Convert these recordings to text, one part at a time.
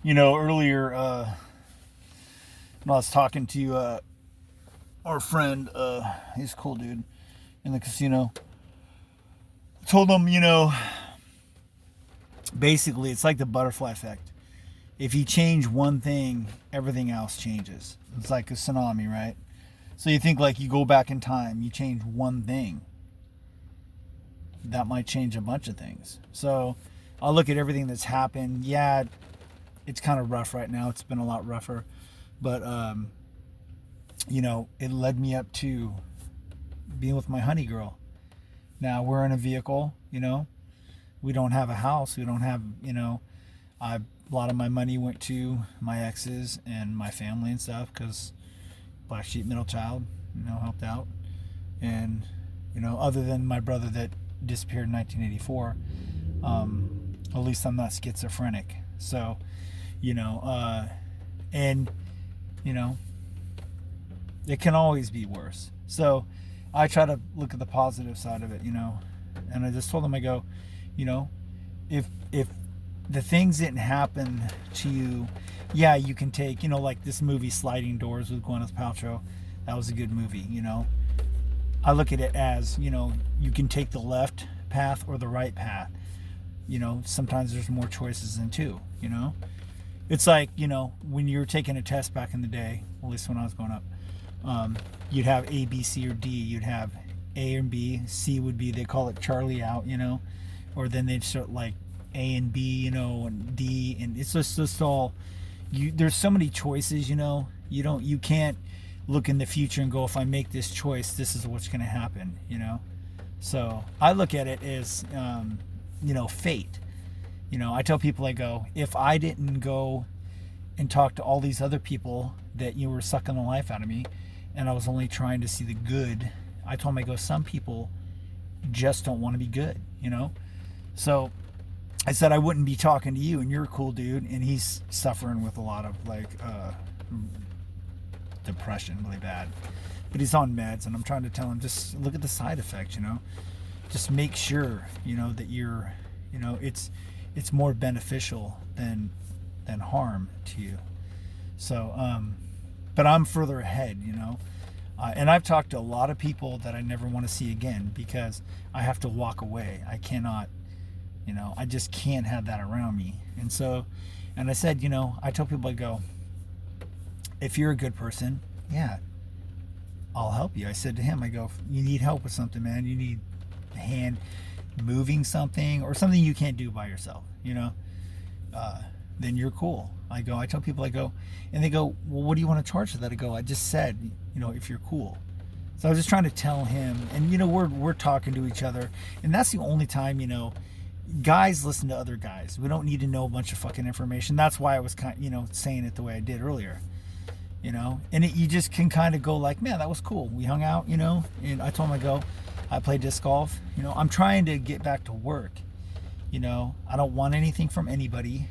Earlier, when I was talking to our friend, he's a cool dude in the casino. I told him, basically it's like the butterfly effect. If you change one thing, everything else changes. It's like a tsunami, right? So you think like you go back in time, you change one thing, that might change a bunch of things. So I'll look at everything that's happened. Yeah, it's kind of rough right now. It's been a lot rougher, but it led me up to being with my honey girl. Now we're in a vehicle. We don't have a house. We don't have. A lot of my money went to my exes and my family and stuff because black sheep middle child, helped out, and other than my brother that disappeared in 1984, at least I'm not schizophrenic. So, and it can always be worse. So I try to look at the positive side of it, and I just told them, I go, if the things didn't happen to you, yeah, you can take, like this movie Sliding Doors with Gwyneth Paltrow. That was a good movie. I look at it as, you can take the left path or the right path. Sometimes there's more choices than two. It's like, when you were taking a test back in the day, at least when I was growing up, you'd have A, B, C, or D. You'd have A and B. C would be, they call it Charlie out, or then they'd start like A and B, and D, and it's just all, there's so many choices, you can't look in the future and go, if I make this choice, this is what's going to happen, So I look at it as, fate. I tell people, I go, if I didn't go and talk to all these other people that you were sucking the life out of me, and I was only trying to see the good, I told them, I go, some people just don't want to be good, So I said I wouldn't be talking to you, and you're a cool dude, and he's suffering with a lot of depression, really bad. But he's on meds, and I'm trying to tell him, just look at the side effects, Just make sure, that you're, it's more beneficial than harm to you. So, but I'm further ahead, and I've talked to a lot of people that I never want to see again because I have to walk away. I cannot, I just can't have that around me. And so, and I said, I tell people, I go, if you're a good person, yeah, I'll help you. I said to him, I go, you need help with something, man. You need a hand moving something or something you can't do by yourself, then you're cool. I tell people, I go, and they go, well, what do you want to charge for that? I go, I just said, if you're cool. So I was just trying to tell him, and we're talking to each other, and that's the only time, guys listen to other guys. We don't need to know a bunch of fucking information. That's why I was saying it the way I did earlier, and you just can kind of go like, man, that was cool. We hung out, and I told him, I go, I play disc golf. I'm trying to get back to work. I don't want anything from anybody.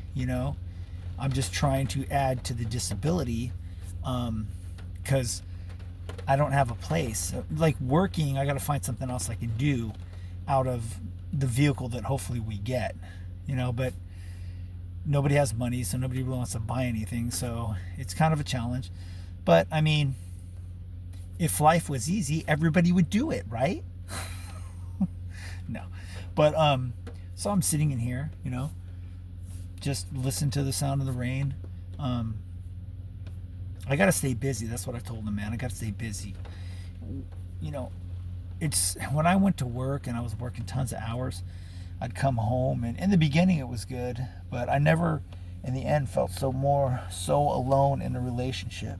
I'm just trying to add to the disability, because I don't have a place. Like working, I got to find something else I can do out of the vehicle that hopefully we get. But nobody has money, so nobody really wants to buy anything. So it's kind of a challenge. But I mean, if life was easy, everybody would do it, right? No. But so I'm sitting in here, just listen to the sound of the rain. I got to stay busy. That's what I told them, man. I got to stay busy. It's when I went to work and I was working tons of hours, I'd come home, and in the beginning it was good, but I never in the end felt so alone in a relationship.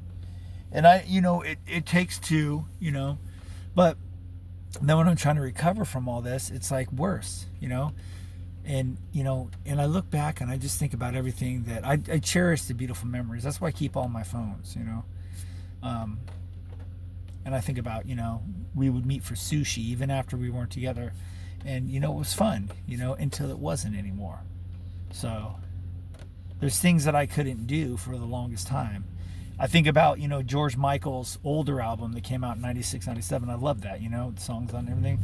And it takes two, but then when I'm trying to recover from all this, it's like worse, and and I look back and I just think about everything that I cherish, the beautiful memories. That's why I keep all my phones, and I think about, we would meet for sushi even after we weren't together, and it was fun, until it wasn't anymore. So there's things that I couldn't do for the longest time. I think about, George Michael's older album that came out in 96, 97. I love that, the songs on everything.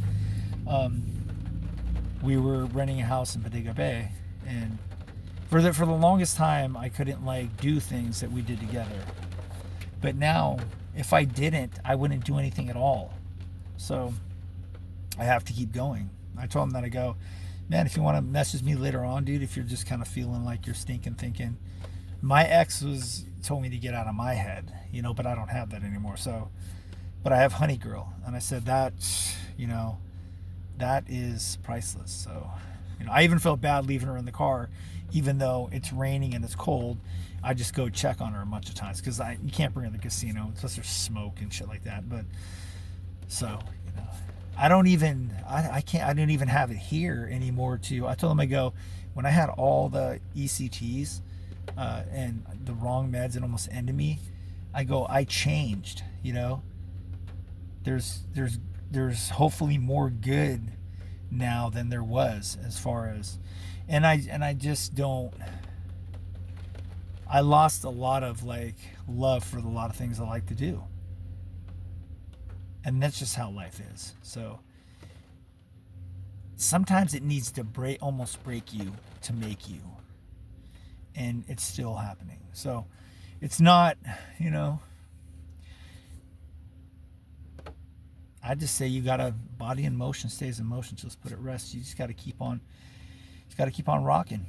We were renting a house in Bodega Bay, and For the longest time, I couldn't like do things that we did together. But now, if I didn't, I wouldn't do anything at all. So I have to keep going. I told him that, I go, man, if you want to message me later on, dude, if you're just kind of feeling like you're stinking thinking, my ex was told me to get out of my head, but I don't have that anymore. So, but I have Honey Girl, and I said that, that is priceless. So, I even felt bad leaving her in the car, even though it's raining and it's cold. I just go check on her a bunch of times because you can't bring her to the casino unless there's smoke and shit like that. But so, I don't even I don't even have it here anymore. I told them, I go, when I had all the ECTs and the wrong meds and almost ended me, I go, I changed. There's hopefully more good now than there was, as far as, and I just don't. I lost a lot of like love for a lot of things I like to do, and that's just how life is. So sometimes it needs to almost break you to make you, and it's still happening. So it's not, I just say you gotta, body in motion stays in motion. Just put it rest. You just gotta keep on rocking.